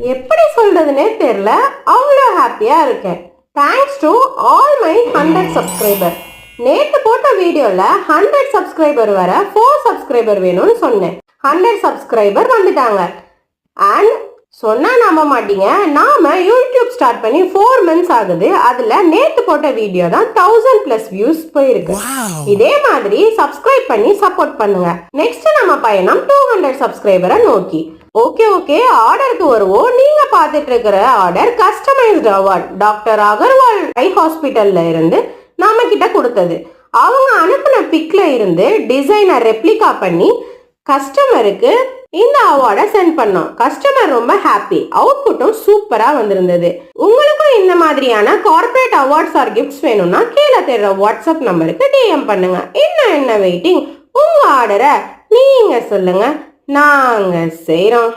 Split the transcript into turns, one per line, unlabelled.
எப்படி சொல்றதுன்னே தெரியல, அவ்வளோ ஹாப்பியா இருக்கேன். Thanks to all my 100 subscriber. நேற்று போட்ட வீடியோல 100 சப்ஸ்கிரைபர் வர 4 சப்ஸ்கிரைபர் வேணும்னு சொன்னேன். 100 சப்ஸ்கிரைபர் வந்துட்டாங்க. அண்ட் சொன்னா நம்ப மாட்டீங்க, நாம யூடியூப் ஸ்டார்ட் பண்ணி 4 மந்த்ஸ் ஆகுது. அதுல நேத்து போட்ட வீடியோ தான் 1000+ வியூஸ் போயிருக்கு. இதே மாதிரி சப்ஸ்கிரைப் பண்ணி சப்போர்ட் பண்ணுங்க. நெக்ஸ்ட் நம்ம பயணம் 200 சப்ஸ்கிரைபரை நோக்கி. ஓகே ஆர்டருக்கு வருவோம். நீங்க பார்த்துட்டு இருக்கிற order customised award doctor Agarwal eye ஹாஸ்பிட்டல்ல இருந்து நாம கிட்ட கொடுத்தது. அவங்க அனுப்பின பிக்ல இருந்து டிசைனை ரெப்ளிகா பண்ணி கஸ்டமருக்கு இந்த அவார்டை சென்ட் பண்ணோம். கஸ்டமர் ரொம்ப ஹாப்பி. அவுட்புட்டும் சூப்பரா வந்திருந்தது. உங்களுக்கும் இந்த மாதிரியான கார்ப்பரேட் அவார்ட்ஸ் ஆர் கிஃப்ட்ஸ் வேணும்னா கீழே தெரிற வாட்ஸ்அப் நம்பருக்கு டிஎம் பண்ணுங்க. என்ன வெயிட்டிங்? உங்க ஆர்டரை நீங்க சொல்லுங்க, நாங்க செய்றோம்.